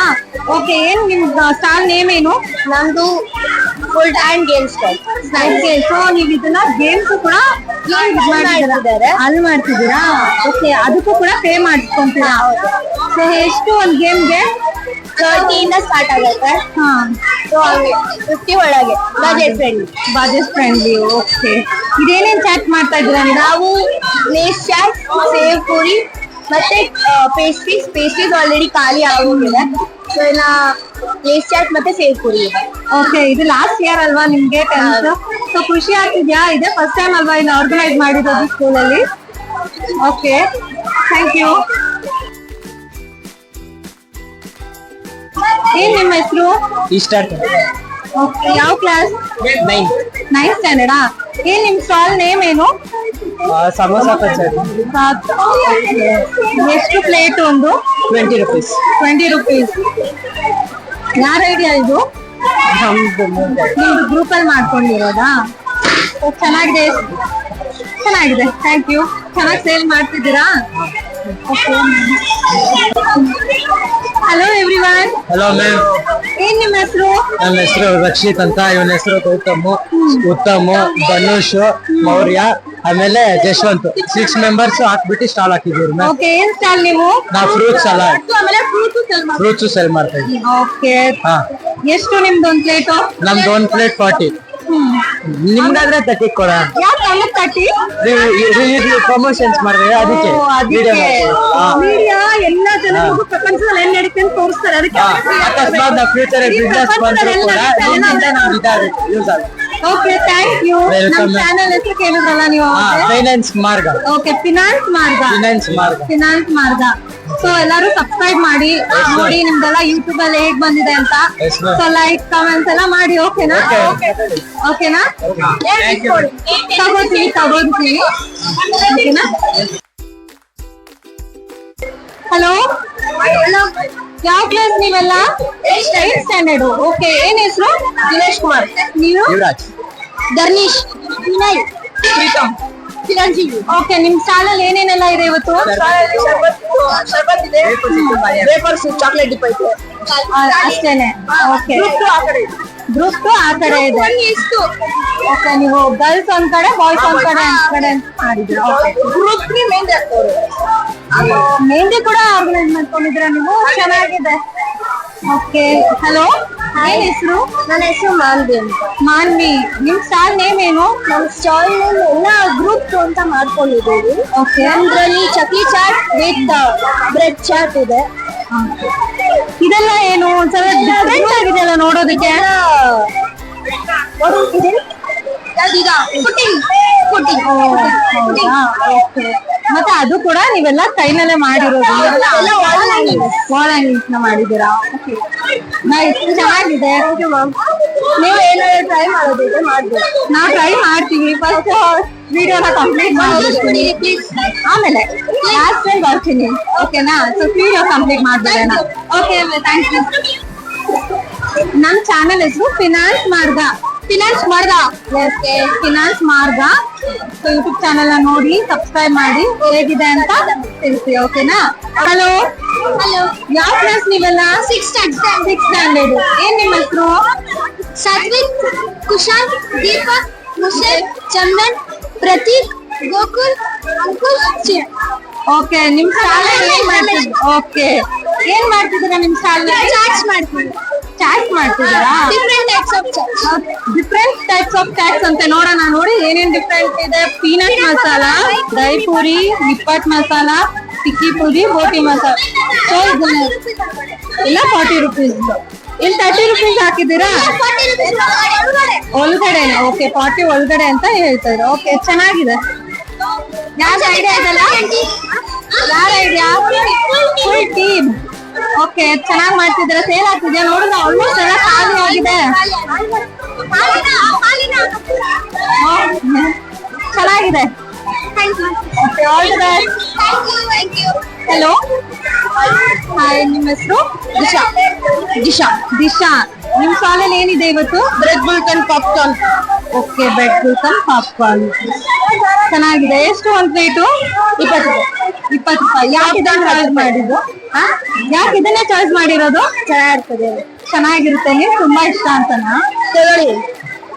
[SPEAKER 1] ಓಕೆ, ಏನ್ ನಿಮ್ ಸ್ಟಾಲ್ ನೇಮ್ ಏನು?
[SPEAKER 3] ನಮ್ದು food and games stall.
[SPEAKER 1] Okay, so ನೀವು ಇದನ್ನ ಗೇಮ್ಸ್ ಕೂಡ
[SPEAKER 3] ಮಾಡ್ತಿದ್ದಾರೆ.
[SPEAKER 1] ಅಲ್ಲಿ ಮಾಡ್ತಿದ್ದೀರಾ? ಓಕೆ, ಅದಕ್ಕೂ ಕೂಡ ಪೇ ಮಾಡಿಸ್ಕೊಂತೀರಾ? ಸೊ ಎಷ್ಟು ಒಂದ್ ಗೇಮ್ಗೆ?
[SPEAKER 3] 30 ಇಂದ ಸ್ಟಾರ್ಟ್ ಆಗುತ್ತೆ.
[SPEAKER 1] ಹಾ,
[SPEAKER 3] ಸೊ 50 ಒಳಗೆ
[SPEAKER 1] ಬಜೆಟ್ ಫ್ರೆಂಡ್ಲಿ. ಓಕೆ, ಇದೇನೇನ್ ಚಾಟ್ ಮಾಡ್ತಾ ಇದ್ದೀರಾ?
[SPEAKER 3] ನಾವು ಲೇಸ್ ಚಾಟ್, ಸೇವ್ ಪೂರಿ ಮತ್ತೆ ಪೇಸ್ಟ್ರೀಸ್ ಆಲ್ರೆಡಿ ಖಾಲಿ ಆಗೋಗಿದೆ. ಸೊ ಇನ್ನ ಲೇಸ್ ಚಾಟ್ ಮತ್ತೆ ಸೇವ್ ಪೂರಿ ಇದೆ.
[SPEAKER 1] ಓಕೆ, ಇದು ಲಾಸ್ಟ್ ಇಯರ್ ಅಲ್ವಾ ನಿಮ್ಗೆ 10th? ಸೊ ಖುಷಿ ಆಗ್ತಿದ್ಯಾ? ಇದೇ ಫಸ್ಟ್ ಟೈಮ್ ಅಲ್ವಾ ಇಲ್ಲಿ ಆರ್ಗನೈಸ್ ಮಾಡಿರೋದು ಸ್ಕೂಲಲ್ಲಿ? Okay, thank you. ಏನ್ ನಿಮ್ಮ ಹೆಸರು? ಓಕೆ, ಯಾವ ಕ್ಲಾಸ್? 9th ಸ್ಟ್ಯಾಂಡರ್ಡಾ? ಏನ್ ನಿಮ್ ಸ್ಟಾಲ್ ನೇಮ್ ಏನು?
[SPEAKER 4] ಸಮೋಸ ಕಚೋರಿ.
[SPEAKER 1] ಎಷ್ಟು ಪ್ಲೇಟ್ ಒಂದು?
[SPEAKER 4] 20 rupees.
[SPEAKER 1] 20 ರುಪೀಸ್. ಯಾರ ಐಡಿಯಾ ಇದು? ನಿಮ್ದು ಗ್ರೂಪ್ ಅಲ್ಲಿ ಮಾಡ್ಕೊಂಡಿರೋದಾ? ಚೆನ್ನಾಗಿದೆ, ಚೆನ್ನಾಗಿದೆ, ಥ್ಯಾಂಕ್ ಯು. ಚೆನ್ನಾಗಿ ಸೇಲ್ ಮಾಡ್ತಿದ್ದೀರಾ? Okay, hello everyone.
[SPEAKER 4] Hello ma'am.
[SPEAKER 1] ಏನ್ ನಿಮ್ಮ ಹೆಸರು?
[SPEAKER 4] ನನ್ನ ಹೆಸರು ರಕ್ಷಿತ್ ಅಂತ, ಇವನ ಹೆಸರು ಉತ್ತಮ್, ಧನುಷ್, ಮೌರ್ಯ, ಆಮೇಲೆ ಜಶ್ವಂತ್. 6 ಮೆಂಬರ್ಸ್ ಹಾಕ್ಬಿಟ್ಟು ಸ್ಟಾಲ್ ಹಾಕಿದೀವಿ.
[SPEAKER 1] ಓಕೆ, ಏನ್ ಸ್ಟಾಲ್ ನೀವು?
[SPEAKER 4] ನಾವು ಫ್ರೂಟ್ಸ್ ಸೆಲ್ ಮಾಡ್ತಾ ಇದ್ದೀವಿ.
[SPEAKER 1] ಓಕೆ,
[SPEAKER 4] ಹಾ,
[SPEAKER 1] ಎಷ್ಟು ನಿಮ್ದು ಒಂದ್ ಪ್ಲೇಟು?
[SPEAKER 4] ನಮ್ದು 1 ಪ್ಲೇಟ್ 40. ನಿಮ್ಗಾದ್ರೆ 30 ಕೊಡ.
[SPEAKER 1] ಯಾಕೆ ನಮಗ್ 30?
[SPEAKER 4] ಪ್ರಮೋಷನ್ಸ್ ಮಾಡಿದ್ರೆ ಅದಕ್ಕೆ video ಮಾಡ್ತೀವಿ. ಹಾ.
[SPEAKER 1] ಮೀಡಿಯಾ ಎಲ್ಲ ಜನರಿಗೂ ಪ್ರಪಂಚದಲ್ಲಿ ಏನ್ ನಡೀತೆ ಅಂತ ತೋರಿಸ್ತಾರೆ, ಅದಕ್ಕೆ
[SPEAKER 4] ಹಾ, ಅಕಸ್ಮಾತ್ ನಾವು ಫ್ಯೂಚರ್ ಬಿಸ್ನೆಸ್ ಬಂದ್ರು ಕೂಡ ಇದರಿಂದ ನಮ್ಗೆ ಇದಾಗುತ್ತೆ, ಯೂಸ್ ಆಗುತ್ತೆ.
[SPEAKER 1] Okay, thank you.
[SPEAKER 4] Welcome.
[SPEAKER 1] ನಮ್ಮ ಚಾನೆಲ್ ಹೆಸರು ಕೇಳಿದ್ರಲ್ಲ ನೀವು?
[SPEAKER 4] Finance Marga.
[SPEAKER 1] Okay, finance Marga. So ಎಲ್ಲರೂ ಸಬ್ಸ್ಕ್ರೈಬ್ ಮಾಡಿ ನೋಡಿ, ನಿಮ್ದೆಲ್ಲ ಯೂಟ್ಯೂಬ್ ಅಲ್ಲಿ ಹೇಗ್ ಬಂದಿದೆ ಅಂತ.
[SPEAKER 4] Yes, ma'am.
[SPEAKER 1] So like comments ಎಲ್ಲ ಮಾಡಿ. ಓಕೆನಾ? ಓಕೆನಾ? ತಗೋತೀವಿ. ಓಕೆನಾ? ಹಲೋ, ಯಾವ ಕ್ಲಾಸ್ ನೀವೆಲ್ಲ? 8th standard. ಓಕೆ, ಏನ್ ಹೆಸರು? ದಿನೇಶ್ ಕುಮಾರ್. ನೀವು?
[SPEAKER 4] ಯುವರಾಜ್.
[SPEAKER 3] ಧರ್ನೀಶ್, ವಿನಯ್, ಪ್ರೀತಮ್, ಚಿರಂಜೀವಿ.
[SPEAKER 1] ಓಕೆ, ನಿಮ್ ಶಾಲೆಯಲ್ಲಿ ಏನೇನೆಲ್ಲ ಇದೆ ಇವತ್ತು?
[SPEAKER 3] ಶರ್ಬತ್ ಇದೆ, ವೇಫರ್ಸ್, ಚಾಕ್ಲೇಟ್ ಡಿಪ್ ಐತೆ.
[SPEAKER 1] ಅಷ್ಟೇನೆ. ಓಕೆ, ಗ್ರೂಪ್ ಆ ಕಡೆ ಇದೆ.
[SPEAKER 3] ಎಷ್ಟು
[SPEAKER 1] ಓಕೆ, ನೀವು ಗರ್ಲ್ಸ್ ಒಂದ್ ಕಡೆ, ಬಾಯ್ಸ್ ಒಂದ್ ಕಡೆ ಅಂತ ಮಾಡಿದ್ದೀರಾ?
[SPEAKER 3] ಗ್ರೂಪ್
[SPEAKER 1] ಮೆಹಂದಿ ಕೂಡ ಆರ್ಗನೈಸ್ ಮಾಡ್ಕೊಂಡಿದ್ದೀರಾ ನೀವು? ಚೆನ್ನಾಗಿದೆ. ಓಕೆ, ಹಲೋ, ಏನ್ ಹೆಸರು?
[SPEAKER 3] ನನ್ನ ಹೆಸರು ಮಾನ್ವಿ ಅಂತ.
[SPEAKER 1] ಮಾನ್ವಿ. ನಿಮ್ ಸ್ಟಾಲ್ ನೇಮ್ ಏನು?
[SPEAKER 3] ನಮ್ಮ ಸ್ಟಾಲ್ ನೇಮ್ ಎಲ್ಲ ಗ್ರೂಪ್ ಅಂತ ಮಾಡ್ಕೊಂಡಿದ್ದೀವಿ.
[SPEAKER 1] ಓಕೆ,
[SPEAKER 3] ಅದ್ರಲ್ಲಿ ಚಕ್ಲಿ ಚಾಟ್ ವಿತ್ ಬ್ರೆಡ್ ಚಾಟ್ ಇದೆ.
[SPEAKER 1] ಇದೆಲ್ಲ ಏನು ಒಂದ್ಸಲ ಡಿಫ್ರೆಂಟ್ ಆಗಿದೆಯಲ್ಲ ನೋಡೋದಕ್ಕೆ? ಮತ್ತೆ ಅದು ಕೂಡ ನೀವೆಲ್ಲ ಕೈನಲ್ಲೇ ಮಾಡಿರೋದು? ವಾಲ್ ಹ್ಯಾಂಗಿಂಗ್ಸ್ ನ ಮಾಡಿದ್ದೀರಾ? ಚೆನ್ನಾಗಿದೆ.
[SPEAKER 3] ನೀವು ಏನಾದ್ರು ಟ್ರೈ ಮಾಡೋದಿದ್ರೆ ಮಾಡ್ಬೋದು.
[SPEAKER 1] ನಾವು ಟ್ರೈ ಮಾಡ್ತೀವಿ. ಫಸ್ಟ್ ವಿಡಿಯೋನ ಕಂಪ್ಲೀಟ್ ಮಾಡ್ತೀವಿ, ಆಮೇಲೆ ಲಾಸ್ಟ್ ಟೈಮ್ ಬರ್ತೀನಿ. ಓಕೆನಾ? ಸೊ ವಿಡಿಯೋ ಕಂಪ್ಲೀಟ್ ಮಾಡ್ಬಿಡೋಣ. Okay, thank you. ನಮ್ ಚಾನೆಲ್ ಹೆಸರು finance Marga. So YouTube channel ನೋಡಿ ಸಬ್ಸ್ಕ್ರೈಬ್ ಮಾಡಿ, ಹೇಗಿದೆ ಅಂತ ತಿಳಿಸಿ. ಓಕೆನಾ? ಹಲೋ, ಯಾವ ಕ್ಲಾಸ್ ನೀವೆಲ್ಲ?
[SPEAKER 3] 6th
[SPEAKER 1] standard. ಏನ್ ನಿಮ್ಮ ಹೆಸರು?
[SPEAKER 3] ಸಾತ್ವಿಕ್, ಕುಶಾಲ್, ದೀಪಕ್, ಮುಷೇರ್, ಚಂದನ್, ಪ್ರತೀಕ್, ಗೋಕುಲ್, ಅಂಕುಲ್, ಚಿರ್.
[SPEAKER 1] ಓಕೆ, ನಿಮ್ ಶಾಲೆಯಲ್ಲಿ ಏನ್ ಮಾಡ್ತಿದ್ದೀರಾ? ಓಕೆ, ಏನ್ ಮಾಡ್ತಿದ್ದೀರಾ ನಿಮ್ ಶಾಲೆಯಲ್ಲಿ? ಚಾಟ್ಸ್ ಮಾಡ್ತಿದ್ದೀರಾ? ಡಿಫ್ರೆಂಟ್ ಟೈಪ್ಸ್ ಆಫ್ ಚಾಟ್ಸ್ ಅಂತ ನೋಡೋಣ. ನೋಡಿ ಏನೇನ್ ಡಿಫ್ರೆಂಟ್ ಇದೆ. ಪೀನಟ್ ಮಸಾಲ, ದಹಿ ಪೂರಿ, ನಿಪ್ಪಟ್ ಮಸಾಲ, ಟಿಕ್ಕಿ ಪೂರಿ, ಬೋಟಿ ಮಸಾಲ. ಸೊ ಇಲ್ಲ 40 ರುಪೀಸ್. ಇಲ್ಲಿ 30 ರುಪೀಸ್ ಹಾಕಿದ್ದೀರಾ? ಒಳಗಡೆನೆ. ಓಕೆ, 40 ಒಳಗಡೆ ಅಂತ ಹೇಳ್ತಾರೆ. ಓಕೆ, ಚೆನ್ನಾಗಿದೆ. ಯಾರ ಐಡಿಯಾ ಇದೆಲ್ಲ? ಯಾರ ಐಡಿಯಾ? Full team. ಓಕೆ, ಚೆನ್ನಾಗಿ ಮಾಡ್ತಿದ್ದೀರಾ. ಸೇಲ್ ಆಗ್ತಿದ್ಯಾ? ನೋಡಿದ್ರೆ ಆಲ್ಮೋಸ್ಟ್ ಎಲ್ಲ ಖಾಲಿ ಆಗಿದೆ. ಚೆನ್ನಾಗಿದೆ. Okay, all the best. Hello, hi, ನಿಮ್ಮ ಹೆಸರು? ದಿಶಾ. ನಿಮ್ ಶಾಲೆಯಲ್ಲಿ ಏನಿದೆ ಇವತ್ತು?
[SPEAKER 3] ಬ್ರೆಡ್ ಬುಲ್ಕನ್ ಪಾಪ್ಕಾರ್ನ್.
[SPEAKER 1] ಓಕೆ, ಬ್ರೆಡ್ ಬುಲ್ಕನ್ ಪಾಪ್ಕಾರ್ನ್ ಚೆನ್ನಾಗಿದೆ. ಎಷ್ಟು ಒಂದ್ ಪ್ಲೇಟು? 20 ರೂಪಾಯಿ. ಯಾಕೆ ಇದನ್ನ ಚಾರ್ಜ್ ಮಾಡಿದ್ದು? ಯಾಕೆ ಇದನ್ನೇ ಚಾರ್ಜ್ ಮಾಡಿರೋದು? ಚೆನ್ನಾಗಿರುತ್ತೆ. ನೀವು ತುಂಬಾ ಇಷ್ಟ ಅಂತನಾ?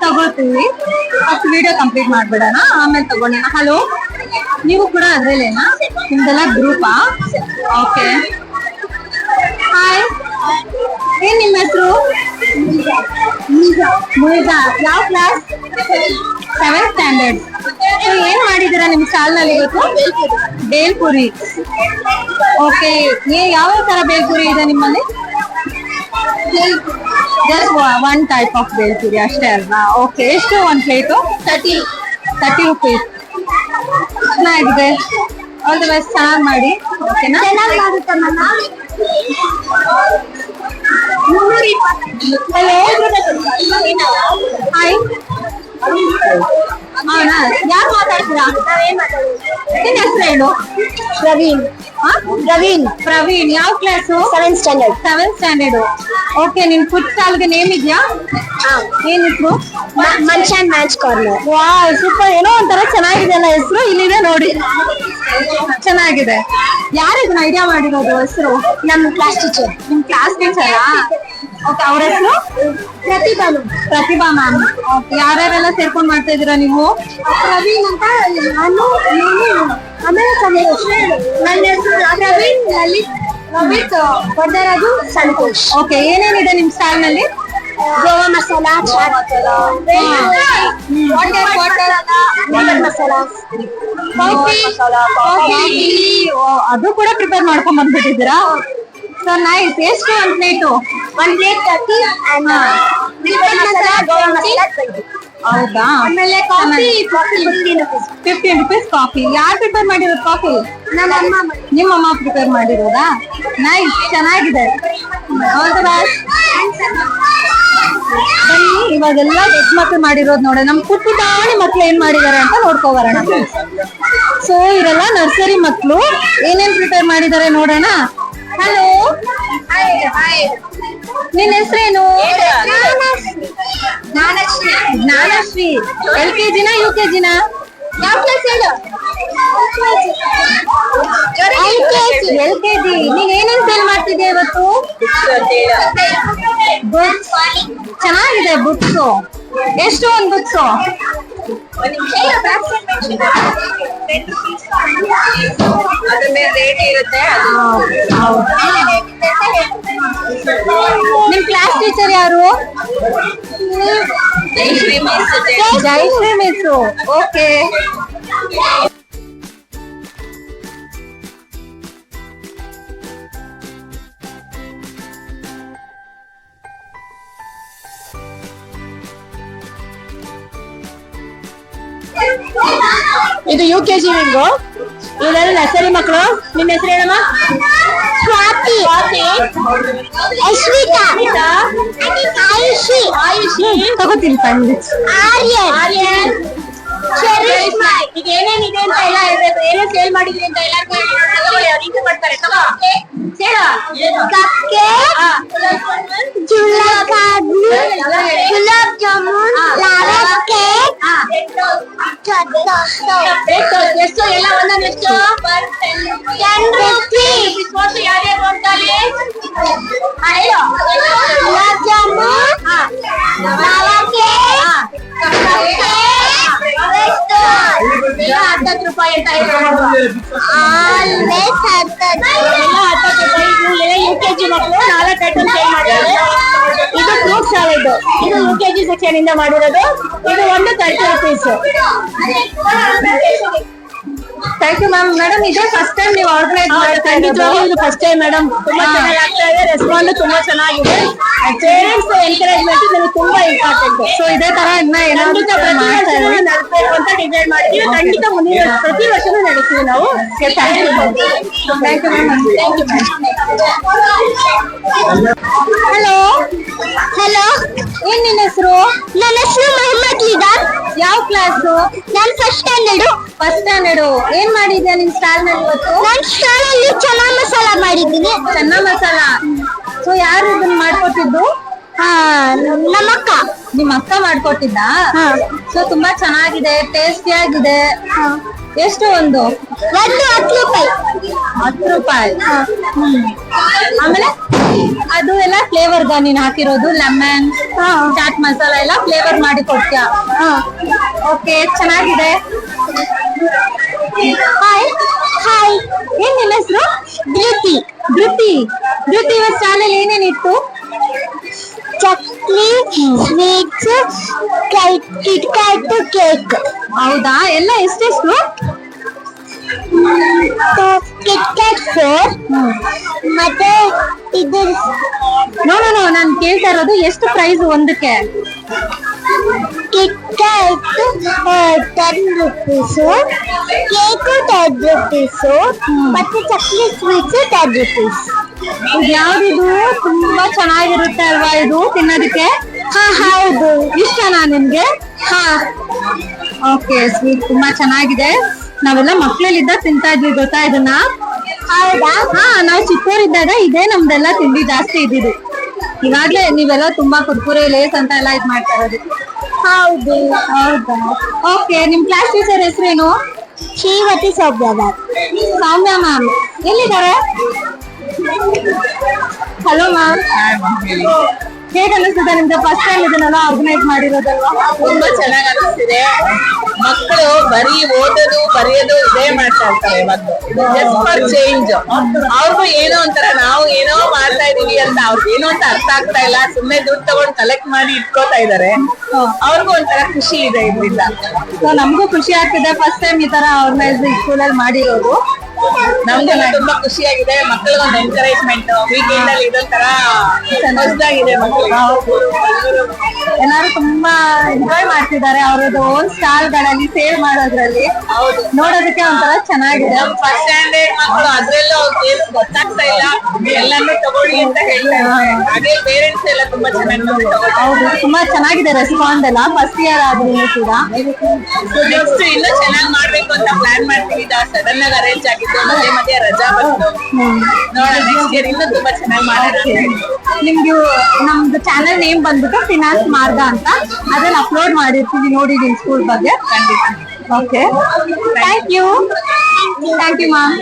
[SPEAKER 1] ತಗೋತೀವಿ. ಫಸ್ಟ್ ವಿಡಿಯೋ ಕಂಪ್ಲೀಟ್ ಮಾಡ್ಬಿಡೋಣ, ಆಮೇಲೆ ತಗೋಣ. ಹಲೋ, ನೀವು ಕೂಡ ಅದ್ರಲ್ಲೇನಾ? ನಿಮ್ದೆಲ್ಲ ಗ್ರೂಪಾ? ಓಕೆ, ಹಾಯ್, ಏನ್ ನಿಮ್ಮ ಹೆಸರು? ಮುನಿಜಾ. ಯಾವ ಕ್ಲಾಸ್? 7th standard. ಏನ್ ಮಾಡಿದೀರಾ ನಿಮ್ ಶಾಲ್ನಲ್ಲಿ ಇವತ್ತು? ಬೇಲ್ಪುರಿ. ಓಕೆ, ಯಾವ ತರ ಬೇಲ್ಪುರಿ ಇದೆ ನಿಮ್ಮಲ್ಲಿ? ಜಸ್ಟ್ 1 ಟೈಪ್ ಆಫ್ ಬೇಲ್ಪುರಿ ಅಷ್ಟೇ ಅಲ್ವಾ? ಓಕೆ, ಎಷ್ಟು ಒಂದ್ ಪ್ಲೇಟು? 30 ರುಪೀಸ್. ಚೆನ್ನಾಗಿದೆ. All the best. ಚೆನ್ನಾಗಿ ಮಾಡಿ. ಓಕೆನಾ? Hello, hi. ಹೌದಾ? ಯಾರು ಮಾತಾಡ್ತೀರಾ? ನಿನ್ನ ಹೆಸರು ಹೇಳು. ಪ್ರವೀಣ್. ಯಾವ ಕ್ಲಾಸು?
[SPEAKER 3] 7th
[SPEAKER 1] standard. ಓಕೆ, ನಿನ್ ಫುಡ್ ಸ್ಟಾಲ್ಗೆ ನೇಮ್ ಇದೆಯಾ? ಏನ್ ಹೆಸರು?
[SPEAKER 3] Munch and match corner.
[SPEAKER 1] Wow, super. ಏನೋ ಒಂಥರ ಚೆನ್ನಾಗಿದೆ ಅಲ್ಲ ಹೆಸರು? ಇಲ್ಲಿದೆ ನೋಡಿ, ಚೆನ್ನಾಗಿದೆ. ಯಾರು ಇದನ್ನ ಐಡಿಯಾ ಮಾಡಿರೋದು? ಹೆಸರು?
[SPEAKER 3] ನಮ್ಮ ಕ್ಲಾಸ್ ಟೀಚರ್.
[SPEAKER 1] ನಿಮ್ ಕ್ಲಾಸ್ ಟೀಚರಾ? ಓಕೆ, ಅವ್ರ ಹೆಸರು ಪ್ರತಿಭಾ ಮ್ಯಾಮ್. ಓಕೆ, ಯಾರ್ಯಾರೆಲ್ಲ ಸೇರ್ಕೊಂಡ್ ಮಾಡ್ತಾ ಇದೀರಾ ನೀವು?
[SPEAKER 3] ಪ್ರವೀಣ್ ಅಂತ ನಾನು ಆಮೇಲೆ ಸಂತೋಷ್. ನನ್ನ ಹೆಸರು ಪ್ರವೀಣ್, ಲಲಿತ್, ರವಿತ್, ವರದರಾಜು, ಸಂತೋಷ್.
[SPEAKER 1] ಓಕೆ, ಏನೇನಿದೆ ನಿಮ್ ಸ್ಟಾಲ್ ನಲ್ಲಿ?
[SPEAKER 3] Goa masala, chaat masala, water masala, coffee.
[SPEAKER 1] ಅದು ಕೂಡ ಪ್ರಿಪೇರ್ ಮಾಡ್ಕೊಂಡ್ ಬಂದ್ಬಿಟ್ಟಿದ್ದೀರಾ? So nice. ಎಷ್ಟು ಒಂದ್ plate?
[SPEAKER 3] 1 plate 30 and masala, Goa masala 20.
[SPEAKER 1] ಹೌದಾ?
[SPEAKER 3] ಆಮೇಲೆ ಕಾಫಿ 15 rupees.
[SPEAKER 1] 15 rupees coffee. ಯಾರು ಪ್ರಿಪೇರ್ ಮಾಡಿರೋದು ಕಾಫಿ?
[SPEAKER 3] ನಮ್ಮ ಅಮ್ಮ
[SPEAKER 1] ನಿಮ್ಮ ಅಮ್ಮ ಪ್ರಿಪೇರ್ ಮಾಡಿರೋದಾ? ನೈಸ್, ಚೆನ್ನಾಗಿದೆ. All the best. ಬನ್ನಿ, ಇವಾಗೆಲ್ಲ ದೊಡ್ಡ ಮಕ್ಳು ಮಾಡಿರೋದು ನೋಡ. ನಮ್ ಪುಟ್ಟಾಣಿ ಮಕ್ಳು ಏನ್ ಮಾಡಿದಾರೆ ಅಂತ ನೋಡ್ಕೋಬರೋಣ. ಸೊ ಇವರೆಲ್ಲ ನರ್ಸರಿ ಮಕ್ಳು ಏನೇನ್ ಪ್ರಿಪೇರ್ ಮಾಡಿದಾರೆ ನೋಡೋಣ. ಹಲೋ, ನಿನ್ ಹೆಸರೇನು? ಜ್ಞಾನಶ್ರೀ. LKG-ನಾ UKG-ನಾ?
[SPEAKER 3] ಯಾವ ಕ್ಲಾಸ್ ಹೇಳು?
[SPEAKER 1] LKG. ನೀನ್ ಏನೇನ್ ಸೇಲ್ ಮಾಡ್ತಿದ್ಯಾ ಇವತ್ತು? ಬುಕ್ಸ್. ಚೆನ್ನಾಗಿದೆ ಬುಕ್ಸ್. ಎಷ್ಟು ಒಂದ್ ಬುಕ್ಸ್? ನಿಮ್ ಕ್ಲಾಸ್ ಟೀಚರ್ ಯಾರು? ಜಯಶ್ರೀ ಮಿಸ್. ಓಕೆ.
[SPEAKER 2] ಇದು UKG ವಿಂಗು. ಇದೆಲ್ಲ ನರ್ಸರಿ ಮಕ್ಕಳು. ನಿನ್ನ ಹೆಸರು ಏನಮ್ಮ?
[SPEAKER 3] ಸ್ವಾತಿ, ಅಶ್ವಿತಾ, ಆಯುಷಿ,
[SPEAKER 1] ತಗೋತೀನಿ ಪಂಡಿತ್.
[SPEAKER 3] ಆರ್ಯನ್, ಚರಿಷ್ಮಾ.
[SPEAKER 2] ಈಗ ಏನೇನಿದೆ ಅಂತ ಎಲ್ಲ ಹೇಳ್ಬೇಕು. ಏನೇನ್ ಸೇಲ್ ಮಾಡಿದ್ರಿ ಅಂತ ಎಲ್ಲರಿಗೂ ಇದು ಮಾಡ್ತಾರೆ. ತಗೋ
[SPEAKER 3] ಗುಲಾಬ್ ಜಾಮೂನ್, ಲಾವಾ ಕೇಕ್,
[SPEAKER 2] ಎಷ್ಟು ಎಲ್ಲ ಒಂದೊಂದು ಎಷ್ಟು?
[SPEAKER 3] 10 rupees.
[SPEAKER 2] ಯಾರ್ಯಾರು ನೋಡ್ತಾರೆ?
[SPEAKER 3] ಗುಲಾಬ್ ಜಾಮೂನ್, ಲಾವಾ ಕೇಕ್,
[SPEAKER 2] 10 ರೂಪಾಯಿ ಅಂತ ಹೇಳ್ತಾರೆ.
[SPEAKER 3] ಆಲ್ವೇಸ್ 10.
[SPEAKER 2] ಎಲ್ಲ 10 ರೂಪಾಯಿ. ಇವ್ರೆಲ್ಲ UKG ಮಕ್ಕಳು 4 ಐಟಮ್ ಸೇಲ್ ಮಾಡಿದ್ದಾರೆ. ಇದು ಫ್ರೂಟ್ ಸಾಲೆಡ್. ಇದು UKG ಸೆಕ್ಷನ್ ಇಂದ ಮಾಡಿರೋದು. ಇದು ಒಂದು 30 rupees.
[SPEAKER 1] Thank you ma'am. Madam, ಇದೇ ಫಸ್ಟ್ ಟೈಮ್ ನೀವು ಆರ್ಗನೈಸ್ ಮಾಡ್ತಾ ಇರೋದು?
[SPEAKER 2] ಇದು ಫಸ್ಟ್ ಟೈಮ್ ಮೇಡಮ್. ತುಂಬಾ ಚೆನ್ನಾಗಿ ಆಗ್ತಾ ಇದೆ. ರೆಸ್ಪಾನ್ಸ್ ತುಂಬಾ ಚೆನ್ನಾಗಿದೆ. ಪೇರೆಂಟ್ಸ್ ಎನ್ಕರೇಜ್ಮೆಂಟ್ ನನಗೆ ತುಂಬಾ ಇಂಪಾರ್ಟೆಂಟ್.
[SPEAKER 1] ಸೊ ಇದೇ ತರ ಇನ್ನ ಏನಾದ್ರು
[SPEAKER 2] ಖಂಡಿತ ಪ್ರತಿ
[SPEAKER 1] ಮಾಡ್ತಾ
[SPEAKER 2] ವರ್ಷನೂ
[SPEAKER 1] ಇದ್ದೀವಿ.
[SPEAKER 2] ನಡೆಸಬೇಕು ಅಂತ ಡಿಸೈಡ್ ಮಾಡಿದ್ದೀವಿ. ಖಂಡಿತ ಮುಂದಿನ ಪ್ರತಿ ವರ್ಷನೂ ನಡೆಸ್ತೀವಿ ನಾವು.
[SPEAKER 1] Thank you ma'am.
[SPEAKER 2] Thank you ma'am.
[SPEAKER 1] Hello,
[SPEAKER 3] hello,
[SPEAKER 1] ಏನ್ ನಿನ್ನ ಹೆಸರು?
[SPEAKER 3] ನನ್ನ ಹೆಸರು ಮೊಹಮ್ಮದ್ ಲಿದಾನ್.
[SPEAKER 1] ಯಾವ ಕ್ಲಾಸು?
[SPEAKER 3] ನಾನು ಫಸ್ಟ್ ಸ್ಟ್ಯಾಂಡರ್ಡ್.
[SPEAKER 1] First standard. ಏನ್ ಮಾಡಿದ್ಯಾ ನಿಮ್ ಸ್ಟಾಲ್ ನಲ್ಲಿ ಇವತ್ತು?
[SPEAKER 3] ನಾನು ಸ್ಟಾಲಲ್ಲಿ ಚನಾ ಮಸಾಲ ಮಾಡಿದ್ದೀನಿ.
[SPEAKER 1] ಚೆನ್ನ ಮಸಾಲ. ಸೊ ಯಾರು ಇದನ್ನ ಮಾಡ್ಕೊಟ್ಟಿದ್ದು?
[SPEAKER 3] ನಮ್ಮಕ್ಕ.
[SPEAKER 1] ನಿಮ್ ಅಕ್ಕ ಮಾಡ್ಕೊಟ್ಟಿದ್ದ? ಸೊ ತುಂಬಾ ಚೆನ್ನಾಗಿದೆ, ಟೇಸ್ಟಿ ಆಗಿದೆ. ಎಷ್ಟು ಒಂದು?
[SPEAKER 3] 10 ರೂಪಾಯಿ.
[SPEAKER 1] 10 ರೂಪಾಯಿ. ಆಮೇಲೆ ಅದು ಎಲ್ಲ ಫ್ಲೇವರ್ ನೀನ್ ಹಾಕಿರೋದು? ಲೆಮನ್, ಚಾಟ್ ಮಸಾಲ ಎಲ್ಲ ಫ್ಲೇವರ್ ಮಾಡಿ ಕೊಡ್ತೀಯ? ಓಕೆ, ಚೆನ್ನಾಗಿದೆ.
[SPEAKER 3] Hi hi.
[SPEAKER 1] ಏನ್ ನಿನ್ನ ಹೆಸರು?
[SPEAKER 3] ಧೃತಿ.
[SPEAKER 1] ಧೃತಿ. ಇವತ್ತು ಚಾನಲ್ ಏನೇನಿತ್ತು?
[SPEAKER 3] Chakli, sweets, KitKat, cake.
[SPEAKER 1] ಹೌದಾ? ಎಲ್ಲ ಎಷ್ಟೆಷ್ಟು?
[SPEAKER 3] ಕಿಟ್ ಕ್ಯಾಟ್ 4 ಮತ್ತೆ ಇದು
[SPEAKER 1] ನೋ ನಾನು ಕೇಳ್ತಾ ಇರೋದು ಎಷ್ಟು ಪ್ರೈಸ್ ಒಂದಕ್ಕೆ?
[SPEAKER 3] Kit cat 10 rupees, cake 10 rupees, ಮತ್ತೆ ಚಕ್ಲಿ ಸ್ವೀಟ್ಸ್ 10 rupees.
[SPEAKER 1] ಇದು ಯಾವ್ದಿದು? ತುಂಬಾ ಚೆನ್ನಾಗಿರುತ್ತೆ ಅಲ್ವಾ ಇದು ತಿನ್ನೋದಕ್ಕೆ?
[SPEAKER 3] ಹೌದು.
[SPEAKER 1] ಇಷ್ಟನಾ ನಿಮ್ಗೆ? ಓಕೆ, ಸ್ವೀಟ್ ತುಂಬಾ ಚೆನ್ನಾಗಿದೆ. ನಾವೆಲ್ಲ ಮಕ್ಳಲ್ಲಿದ್ದ ತಿಂತಾ ಇದ್ವಿ, ಗೊತ್ತಾ ಇದನ್ನ?
[SPEAKER 3] ಹೌದಾ?
[SPEAKER 1] ನಾವು ಚಿಕ್ಕವರಿದ್ದಾಗ ಇದೇ ನಮ್ದೆಲ್ಲ ತಿಂಡಿ ಜಾಸ್ತಿ ಇದ್ದಿದ್ದು. ಇವಾಗ್ಲೇ ನೀವೆಲ್ಲ ತುಂಬಾ ಕುರ್ಕುರೆ, ಲೇಸ್ ಅಂತ ಎಲ್ಲ ಇದ್ ಮಾಡ್ತಾ ಇರೋದು.
[SPEAKER 3] ಹೌದು.
[SPEAKER 1] ಹೌದಾ? ಓಕೆ, ನಿಮ್ ಕ್ಲಾಸ್ ಟೀಚರ್ ಹೆಸರೇನು?
[SPEAKER 3] ಶ್ರೀಮತಿ ಸೌಮ್ಯದಾರ್.
[SPEAKER 1] ಸೌಮ್ಯ ಮ್ಯಾಮ್ ಎಲ್ಲಿದ್ದಾರೆ? Hello ma'am. ಹೇಗ್ ಅನಿಸ್ತದೆ ನಿಮ್ಗೆ ಫಸ್ಟ್ ಟೈಮ್ ಇದನ್ನೆಲ್ಲ ಆರ್ಗನೈಸ್ ಮಾಡಿರೋದಲ್ವಾ?
[SPEAKER 2] ತುಂಬಾ ಚೆನ್ನಾಗ್ ಅನಿಸ್ತಿದೆ. ಮಕ್ಕಳು ಬರೀ ಓದೋದು ಬರೆಯೋದು ಇದೇ ಮಾಡ್ತಾ ಇರ್ತಾರೆ ಇವತ್ತು. Just for change. ಅವ್ರಿಗೂ ಏನೋ ಒಂಥರ ನಾವು ಏನೋ ಮಾಡ್ತಾ ಇದೀವಿ ಅಂತ ಅವ್ರಿಗೆ ಏನೋ ಅಂತ ಅರ್ಥ ಆಗ್ತಾ ಇಲ್ಲ. ಸುಮ್ನೆ ದುಡ್ಡು ತಗೊಂಡ್ ಕಲೆಕ್ಟ್ ಮಾಡಿ ಇಟ್ಕೋತಾ ಇದಾರೆ. ಅವ್ರಿಗೂ ಒಂಥರ ಖುಷಿ ಇದೆ ಇದರಿಂದ.
[SPEAKER 1] ಸೊ ನಮಗೂ ಖುಷಿ ಆಗ್ತಿದೆ ಫಸ್ಟ್ ಟೈಮ್ ಈ ತರ ಆರ್ಗನೈಸ್ ಸ್ಕೂಲಲ್ಲಿ ಮಾಡಿರೋದು.
[SPEAKER 2] ನಮ್ಗೆಲ್ಲ ತುಂಬಾ ಖುಷಿಯಾಗಿದೆ. ಮಕ್ಕಳಿಗೊಂದು ಎನ್ಕರೇಜ್ಮೆಂಟ್ ವೀಕೆಂಡ್ ಅಲ್ಲಿ ಇದೊಂಥರ ಹೊಸದಾಗಿದೆ ಮಕ್ಕಳಿಗೆ.
[SPEAKER 1] ಎಲ್ಲಾರು ತುಂಬಾ ಎಂಜಾಯ್ ಮಾಡ್ತಿದ್ದಾರೆ ಅವ್ರದ್ದು ಓನ್ ಸ್ಟಾಲ್ ಗಳಲ್ಲಿ ಸೇಲ್ ಮಾಡೋದ್ರಲ್ಲಿ.
[SPEAKER 2] ಹೌದು,
[SPEAKER 1] ನೋಡೋದಕ್ಕೆ ಒಂಥರ ಚೆನ್ನಾಗಿದೆ.
[SPEAKER 2] ಫಸ್ಟ್ ಸ್ಟ್ಯಾಂಡರ್ಡ್ ಮಕ್ಕಳು ಅದ್ರಲ್ಲೂ ಅವ್ರಿಗೆ ಗೊತ್ತಾಗ್ತಾ ಇಲ್ಲ, ಎಲ್ಲಾನು ತಗೊಳ್ಳಿ ಅಂತ ಹೇಳ್ತಾ ಇದ್ದಾರೆ. ಹಾಗೆ ಪೇರೆಂಟ್ಸ್ ಎಲ್ಲ ತುಂಬಾ ಚೆನ್ನಾಗಿ ತಗೊಳ್ತಾರೆ.
[SPEAKER 1] ಹೌದು, ತುಂಬಾ ಚೆನ್ನಾಗಿದೆ ರೆಸ್ಪಾನ್ಸ್ ಎಲ್ಲ ಫಸ್ಟ್ ಇಯರ್ ಆದ್ರೂ ಕೂಡ.
[SPEAKER 2] ನೆಕ್ಸ್ಟ್ ಇನ್ನೂ ಚೆನ್ನಾಗಿ ಮಾಡ್ಬೇಕು ಅಂತ ಪ್ಲಾನ್ ಮಾಡ್ತೀವಿ. ಸಡನ್ ಆಗಿ ಅರೇಂಜ್ ಆಗಿತ್ತು, ಮಧ್ಯೆ ರಜಾ ಬಂತು. ನೋಡೋಣ ನೆಕ್ಸ್ಟ್ ಇಯರ್ ಇನ್ನೂ ತುಂಬಾ ಚೆನ್ನಾಗಿ ಮಾಡೋಣ.
[SPEAKER 1] ನಿಮ್ಗೆ ನಮ್ದು ಚಾನೆಲ್ ನೇಮ್ ಬಂದ್ಬಿಟ್ಟು ಫಿನಾನ್ಸ್ ಮಾರ್ಗ ಅಂತ, ಅದನ್ನ ಅಪ್ಲೋಡ್ ಮಾಡಿರ್ತೀವಿ ನೋಡಿ ನಿಮ್ ಸ್ಕೂಲ್ ಬಗ್ಗೆ.
[SPEAKER 2] ಖಂಡಿತ.
[SPEAKER 1] Okay, thank you ma'am.